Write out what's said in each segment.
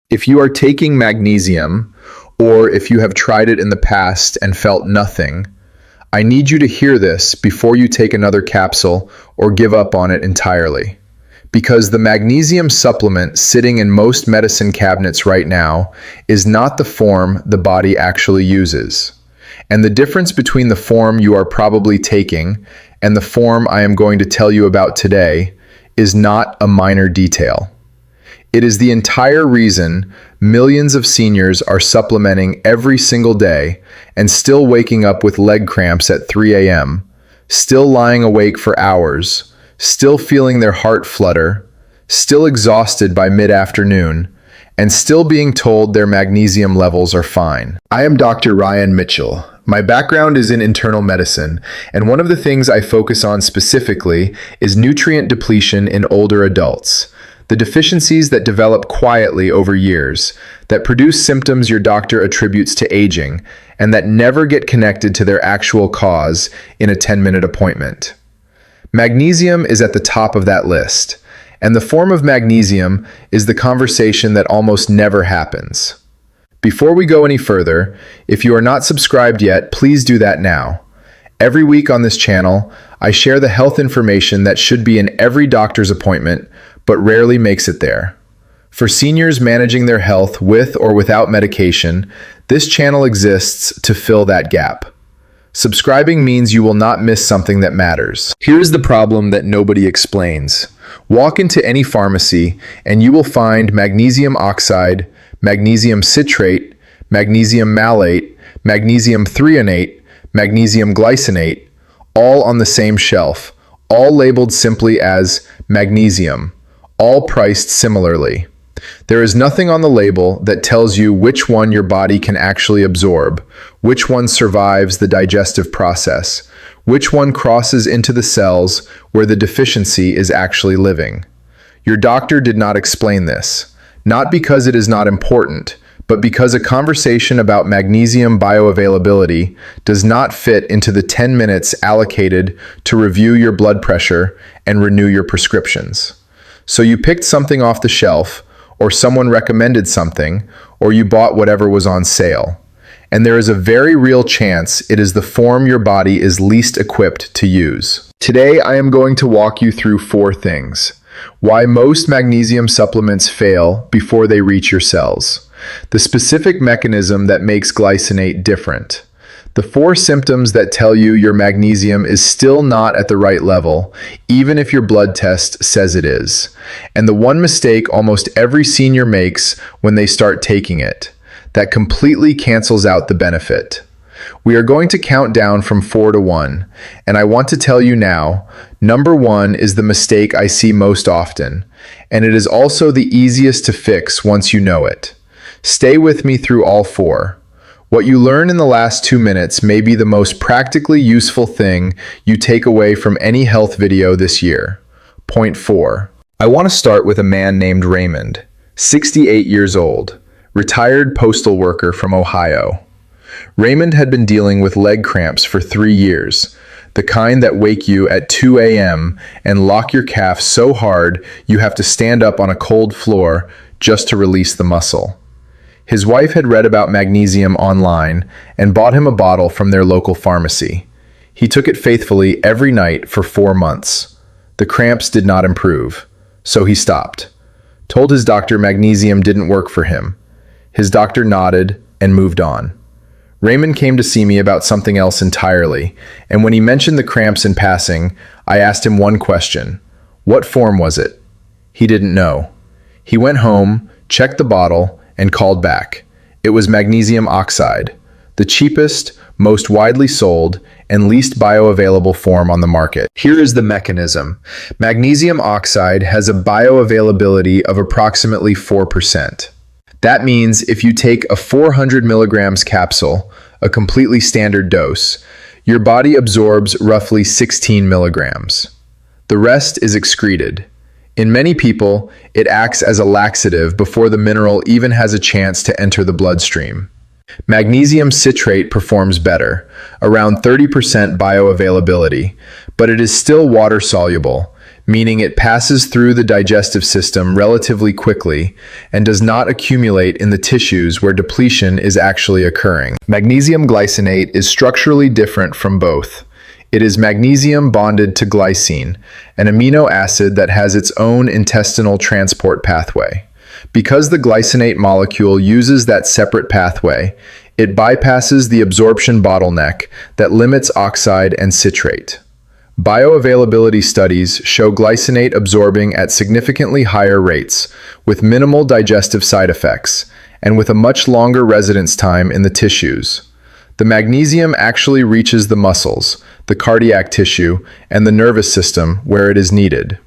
If you are taking magnesium, or if you have tried it in the past and felt nothing, I need you to hear this before you take another capsule or give up on it entirely. Because the magnesium supplement sitting in most medicine cabinets right now is not the form the body actually uses. And the difference between the form you are probably taking and the form I am going to tell you about today is not a minor detail. It is the entire reason millions of seniors are supplementing every single day and still waking up with leg cramps at 3 a.m., still lying awake for hours, still feeling their heart flutter, still exhausted by mid-afternoon, and still being told their magnesium levels are fine. I am Dr. Ryan Mitchell. My background is in internal medicine, and one of the things I focus on specifically is nutrient depletion in older adults. The deficiencies that develop quietly over years, that produce symptoms your doctor attributes to aging, and that never get connected to their actual cause in a 10-minute appointment. Magnesium is at the top of that list, and the form of magnesium is the conversation that almost never happens. Before we go any further, if you are not subscribed yet, please do that now. Every week on this channel, I share the health information that should be in every doctor's appointment, but rarely makes it there. For seniors managing their health with or without medication, this channel exists to fill that gap. Subscribing means you will not miss something that matters. Here's the problem that nobody explains. Walk into any pharmacy and you will find magnesium oxide, magnesium citrate, magnesium malate, magnesium threonate, magnesium glycinate, all on the same shelf, all labeled simply as magnesium, all priced similarly. There is nothing on the label that tells you which one your body can actually absorb, which one survives the digestive process, which one crosses into the cells where the deficiency is actually living. Your doctor did not explain this, not because it is not important, but because a conversation about magnesium bioavailability does not fit into the 10 minutes allocated to review your blood pressure and renew your prescriptions. So you picked something off the shelf, or someone recommended something, or you bought whatever was on sale. And there is a very real chance it is the form your body is least equipped to use. Today, I am going to walk you through 4 things. Why most magnesium supplements fail before they reach your cells. The specific mechanism that makes glycinate different. The 4 symptoms that tell you your magnesium is still not at the right level, even if your blood test says it is. And the one mistake almost every senior makes when they start taking it, that completely cancels out the benefit. We are going to count down from 4 to 1, and I want to tell you now, number 1 is the mistake I see most often, and it is also the easiest to fix once you know it. Stay with me through all 4. What you learn in the last 2 minutes may be the most practically useful thing you take away from any health video this year. Point 4. I want to start with a man named Raymond, 68 years old, retired postal worker from Ohio. Raymond had been dealing with leg cramps for 3 years, the kind that wake you at 2 a.m. and lock your calf so hard you have to stand up on a cold floor just to release the muscle. His wife had read about magnesium online and bought him a bottle from their local pharmacy. He took it faithfully every night for 4 months. The cramps did not improve, so he stopped. Told his doctor magnesium didn't work for him. His doctor nodded and moved on. Raymond came to see me about something else entirely, and when he mentioned the cramps in passing, I asked him one question. What form was it? He didn't know. He went home, checked the bottle, and called back. It was magnesium oxide, the cheapest, most widely sold, and least bioavailable form on the market. Here is the mechanism. Magnesium oxide has a bioavailability of approximately 4%. That means if you take a 400 milligrams capsule, a completely standard dose, your body absorbs roughly 16 milligrams. The rest is excreted. In many people, it acts as a laxative before the mineral even has a chance to enter the bloodstream. Magnesium citrate performs better, around 30% bioavailability, but it is still water-soluble, meaning it passes through the digestive system relatively quickly and does not accumulate in the tissues where depletion is actually occurring. Magnesium glycinate is structurally different from both. It is magnesium bonded to glycine, an amino acid that has its own intestinal transport pathway. Because the glycinate molecule uses that separate pathway, it bypasses the absorption bottleneck that limits oxide and citrate. Bioavailability studies show glycinate absorbing at significantly higher rates, with minimal digestive side effects, and with a much longer residence time in the tissues. The magnesium actually reaches the muscles, the cardiac tissue, and the nervous system where it is needed.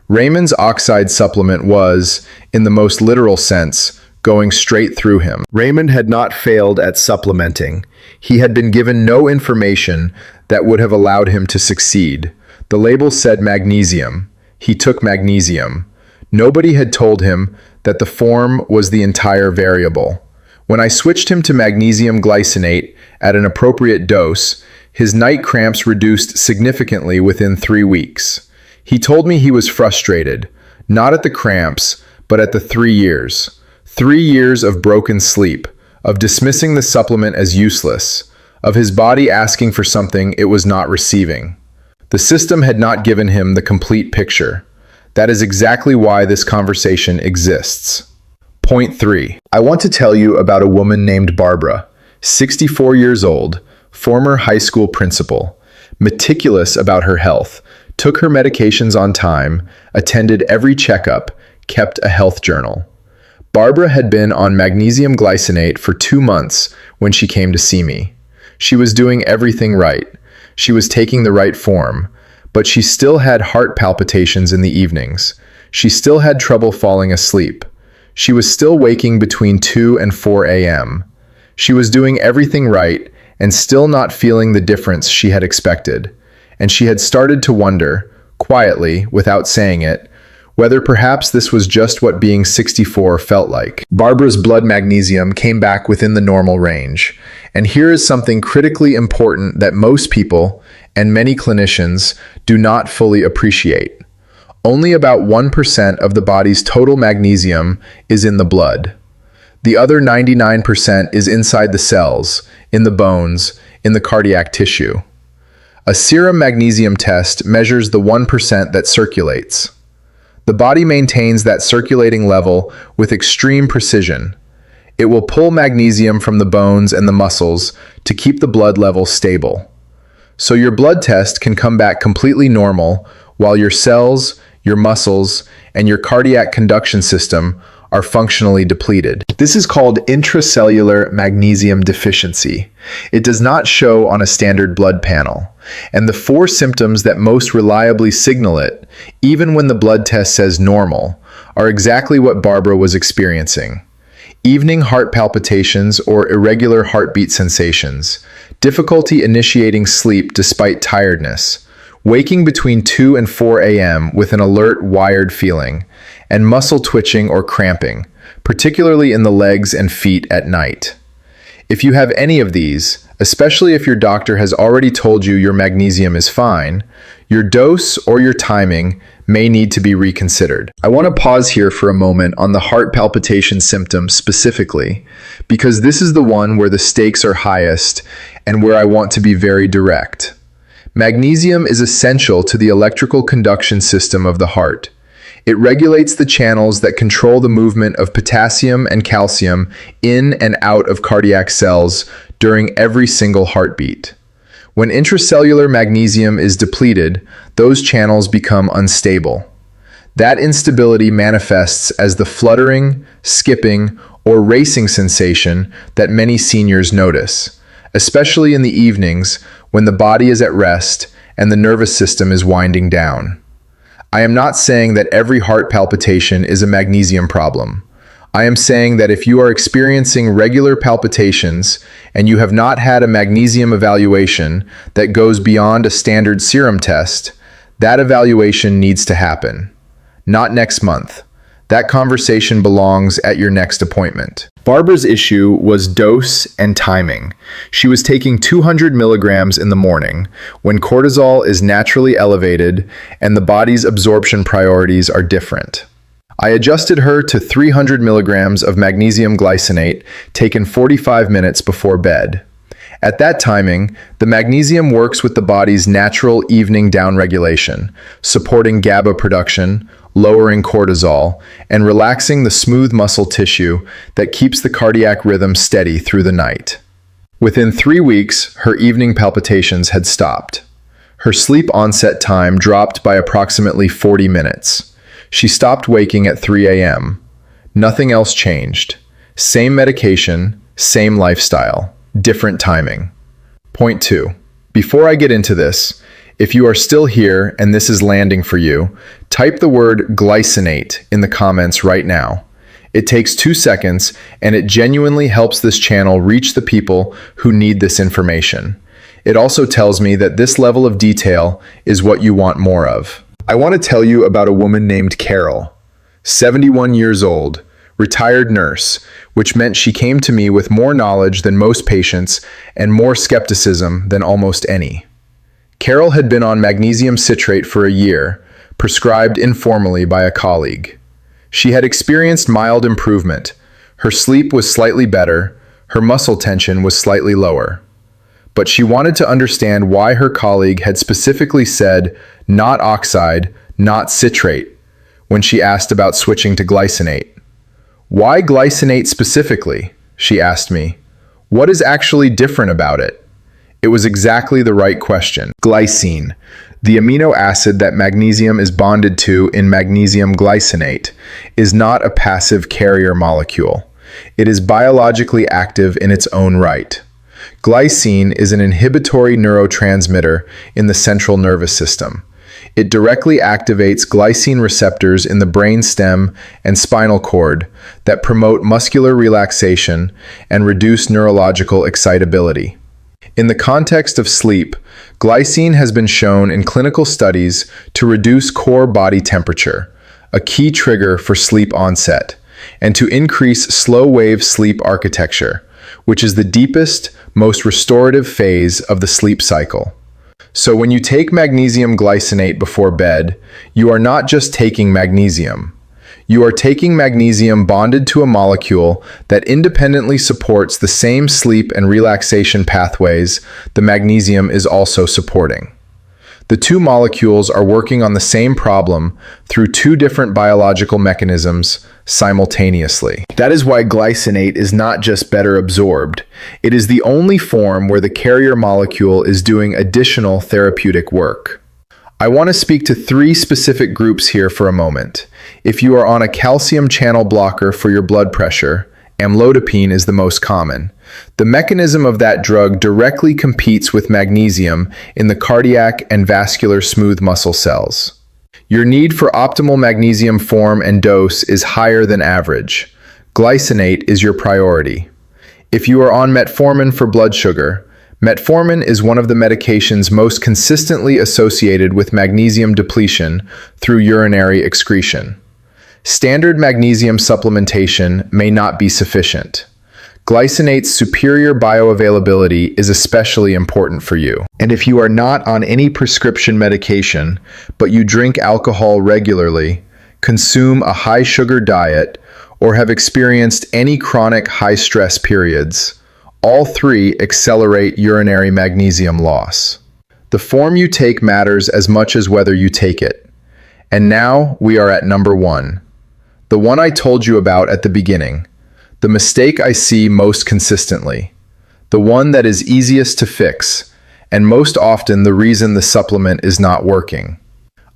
Raymond's oxide supplement was, in the most literal sense, going straight through him. Raymond had not failed at supplementing. He had been given no information that would have allowed him to succeed. The label said magnesium. He took magnesium. Nobody had told him that the form was the entire variable. When I switched him to magnesium glycinate at an appropriate dose, his night cramps reduced significantly within 3 weeks. He told me he was frustrated, not at the cramps, but at the 3 years. 3 years of broken sleep, of dismissing the supplement as useless, of his body asking for something it was not receiving. The system had not given him the complete picture. That is exactly why this conversation exists. Point 3. I want to tell you about a woman named Barbara, 64 years old, former high school principal, meticulous about her health, took her medications on time, attended every checkup, kept a health journal. Barbara had been on magnesium glycinate for 2 months when she came to see me. She was doing everything right. She was taking the right form, but she still had heart palpitations in the evenings. She still had trouble falling asleep. She was still waking between 2 and 4 a.m. She was doing everything right and still not feeling the difference she had expected. And she had started to wonder, quietly, without saying it, whether perhaps this was just what being 64 felt like. Barbara's blood magnesium came back within the normal range. And here is something critically important that most people, and many clinicians, do not fully appreciate. Only about 1% of the body's total magnesium is in the blood. The other 99% is inside the cells, in the bones, in the cardiac tissue. A serum magnesium test measures the 1% that circulates. The body maintains that circulating level with extreme precision. It will pull magnesium from the bones and the muscles to keep the blood level stable. So your blood test can come back completely normal while your cells, your muscles, and your cardiac conduction system are functionally depleted. This is called intracellular magnesium deficiency. It does not show on a standard blood panel. And the 4 symptoms that most reliably signal it, even when the blood test says normal, are exactly what Barbara was experiencing. Evening heart palpitations or irregular heartbeat sensations, difficulty initiating sleep despite tiredness, waking between 2 and 4 a.m. with an alert, wired feeling, and muscle twitching or cramping, particularly in the legs and feet at night. If you have any of these, especially if your doctor has already told you your magnesium is fine, your dose or your timing may need to be reconsidered. I want to pause here for a moment on the heart palpitation symptom specifically, because this is the one where the stakes are highest and where I want to be very direct. Magnesium is essential to the electrical conduction system of the heart. It regulates the channels that control the movement of potassium and calcium in and out of cardiac cells during every single heartbeat. When intracellular magnesium is depleted, those channels become unstable. That instability manifests as the fluttering, skipping, or racing sensation that many seniors notice, especially in the evenings when the body is at rest and the nervous system is winding down. I am not saying that every heart palpitation is a magnesium problem. I am saying that if you are experiencing regular palpitations and you have not had a magnesium evaluation that goes beyond a standard serum test, that evaluation needs to happen. Not next month. That conversation belongs at your next appointment. Barbara's issue was dose and timing. She was taking 200 milligrams in the morning, when cortisol is naturally elevated and the body's absorption priorities are different. I adjusted her to 300 milligrams of magnesium glycinate, taken 45 minutes before bed. At that timing, the magnesium works with the body's natural evening downregulation, supporting GABA production, lowering cortisol, and relaxing the smooth muscle tissue that keeps the cardiac rhythm steady through the night. Within 3 weeks, her evening palpitations had stopped. Her sleep onset time dropped by approximately 40 minutes. She stopped waking at 3 a.m. Nothing else changed. Same medication, same lifestyle, different timing. Point 2. Before I get into this, if you are still here and this is landing for you, type the word glycinate in the comments right now. It takes 2 seconds and it genuinely helps this channel reach the people who need this information. It also tells me that this level of detail is what you want more of. I want to tell you about a woman named Carol, 71 years old, retired nurse, which meant she came to me with more knowledge than most patients and more skepticism than almost any. Carol had been on magnesium citrate for a year, prescribed informally by a colleague. She had experienced mild improvement. Her sleep was slightly better, her muscle tension was slightly lower. But she wanted to understand why her colleague had specifically said, not oxide, not citrate, when she asked about switching to glycinate. Why glycinate specifically? She asked me. What is actually different about it? It was exactly the right question. Glycine, the amino acid that magnesium is bonded to in magnesium glycinate, is not a passive carrier molecule. It is biologically active in its own right. Glycine is an inhibitory neurotransmitter in the central nervous system. It directly activates glycine receptors in the brainstem and spinal cord that promote muscular relaxation and reduce neurological excitability. In the context of sleep, glycine has been shown in clinical studies to reduce core body temperature, a key trigger for sleep onset, and to increase slow-wave sleep architecture, which is the deepest, most restorative phase of the sleep cycle. So when you take magnesium glycinate before bed, you are not just taking magnesium. You are taking magnesium bonded to a molecule that independently supports the same sleep and relaxation pathways the magnesium is also supporting. The two molecules are working on the same problem through two different biological mechanisms simultaneously. That is why glycinate is not just better absorbed. It is the only form where the carrier molecule is doing additional therapeutic work. I want to speak to 3 specific groups here for a moment. If you are on a calcium channel blocker for your blood pressure, amlodipine is the most common. The mechanism of that drug directly competes with magnesium in the cardiac and vascular smooth muscle cells. Your need for optimal magnesium form and dose is higher than average. Glycinate is your priority. If you are on metformin for blood sugar, metformin is one of the medications most consistently associated with magnesium depletion through urinary excretion. Standard magnesium supplementation may not be sufficient. Glycinate's superior bioavailability is especially important for you. And if you are not on any prescription medication, but you drink alcohol regularly, consume a high-sugar diet, or have experienced any chronic high-stress periods, all 3 accelerate urinary magnesium loss. The form you take matters as much as whether you take it. And now we are at number 1. The one I told you about at the beginning. The mistake I see most consistently. The one that is easiest to fix, and most often the reason the supplement is not working.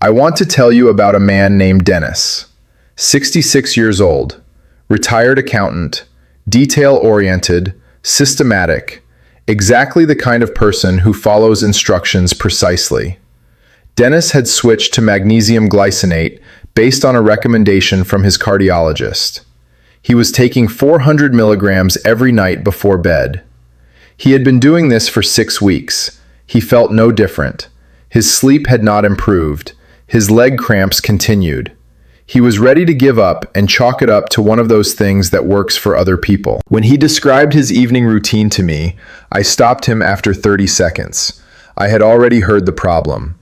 I want to tell you about a man named Dennis, 66 years old, retired accountant, detail-oriented, systematic, exactly the kind of person who follows instructions precisely. Dennis had switched to magnesium glycinate based on a recommendation from his cardiologist. He was taking 400 milligrams every night before bed. He had been doing this for 6 weeks. He felt no different. His sleep had not improved. His leg cramps continued. He was ready to give up and chalk it up to one of those things that works for other people. When he described his evening routine to me, I stopped him after 30 seconds. I had already heard the problem.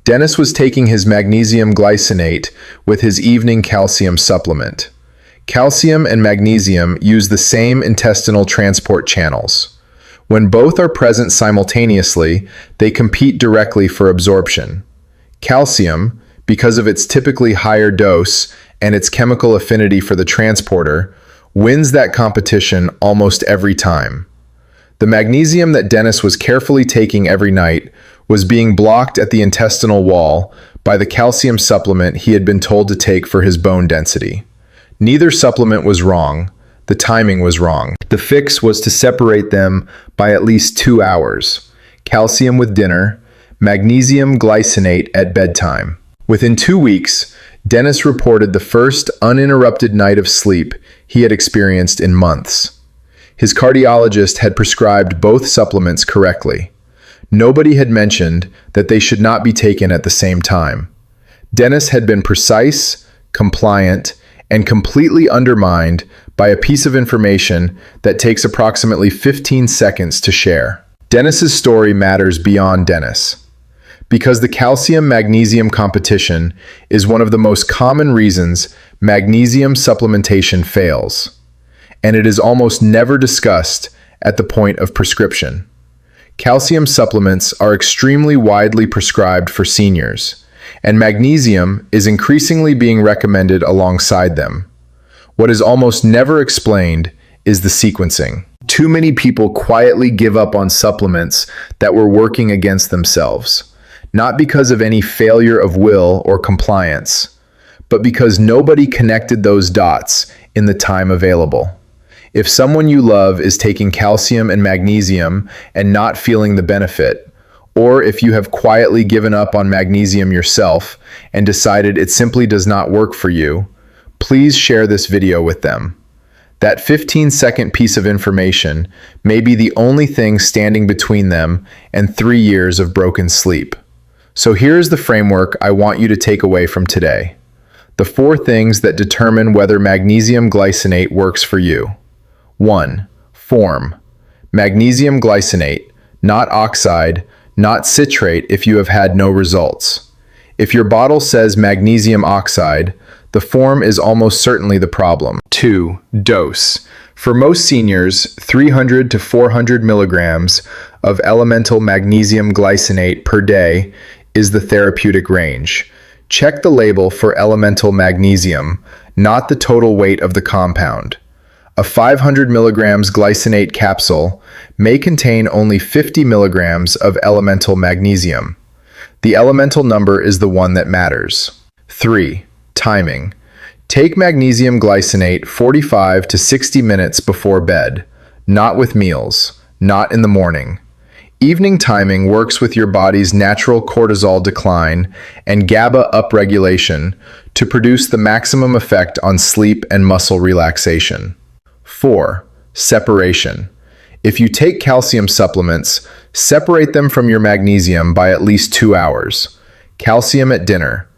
Dennis was taking his magnesium glycinate with his evening calcium supplement. Calcium and magnesium use the same intestinal transport channels. When both are present simultaneously, they compete directly for absorption. Calcium, because of its typically higher dose and its chemical affinity for the transporter, wins that competition almost every time. The magnesium that Dennis was carefully taking every night was being blocked at the intestinal wall by the calcium supplement he had been told to take for his bone density. Neither supplement was wrong, the timing was wrong. The fix was to separate them by at least 2 hours. Calcium with dinner, magnesium glycinate at bedtime. Within 2 weeks, Dennis reported the first uninterrupted night of sleep he had experienced in months. His cardiologist had prescribed both supplements correctly. Nobody had mentioned that they should not be taken at the same time. Dennis had been precise, compliant, and completely undermined by a piece of information that takes approximately 15 seconds to share. Dennis's story matters beyond Dennis, because the calcium-magnesium competition is one of the most common reasons magnesium supplementation fails, and it is almost never discussed at the point of prescription. Calcium supplements are extremely widely prescribed for seniors, and magnesium is increasingly being recommended alongside them. What is almost never explained is the sequencing. Too many people quietly give up on supplements that were working against themselves, not because of any failure of will or compliance, but because nobody connected those dots in the time available. If someone you love is taking calcium and magnesium and not feeling the benefit, or if you have quietly given up on magnesium yourself and decided it simply does not work for you, please share this video with them. That 15-second piece of information may be the only thing standing between them and 3 years of broken sleep. So here's the framework I want you to take away from today. The 4 things that determine whether magnesium glycinate works for you. 1. Form. Magnesium glycinate, not oxide, not citrate if you have had no results. If your bottle says magnesium oxide, the form is almost certainly the problem. 2. Dose. For most seniors, 300 to 400 milligrams of elemental magnesium glycinate per day is the therapeutic range. Check the label for elemental magnesium, not the total weight of the compound. A 500 milligrams glycinate capsule may contain only 50 milligrams of elemental magnesium. The elemental number is the one that matters. 3. Timing. Take magnesium glycinate 45 to 60 minutes before bed, not with meals, not in the morning. Evening timing works with your body's natural cortisol decline and GABA upregulation to produce the maximum effect on sleep and muscle relaxation. 4. Separation. If you take calcium supplements, separate them from your magnesium by at least 2 hours. Calcium at dinner.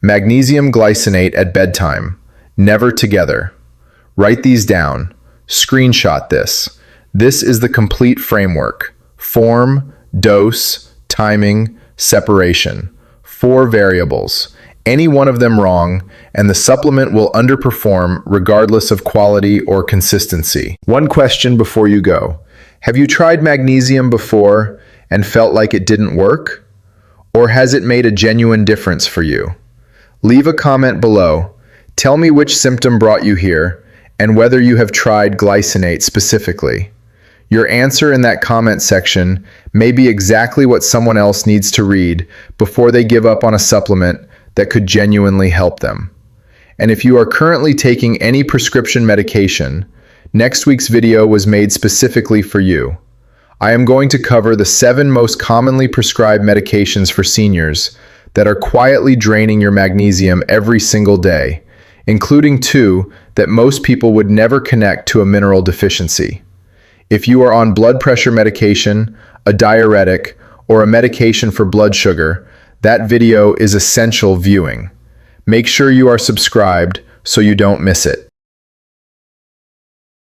Magnesium glycinate at bedtime. Never together. Write these down. Screenshot this. This is the complete framework. Form, dose, timing, separation. 4 variables. Any one of them wrong, and the supplement will underperform regardless of quality or consistency. One question before you go. Have you tried magnesium before and felt like it didn't work? Or has it made a genuine difference for you? Leave a comment below. Tell me which symptom brought you here and whether you have tried glycinate specifically. Your answer in that comment section may be exactly what someone else needs to read before they give up on a supplement that could genuinely help them. And if you are currently taking any prescription medication, next week's video was made specifically for you. I am going to cover the 7 most commonly prescribed medications for seniors that are quietly draining your magnesium every single day, including 2 that most people would never connect to a mineral deficiency. If you are on blood pressure medication, a diuretic, or a medication for blood sugar, that video is essential viewing. Make sure you are subscribed so you don't miss it.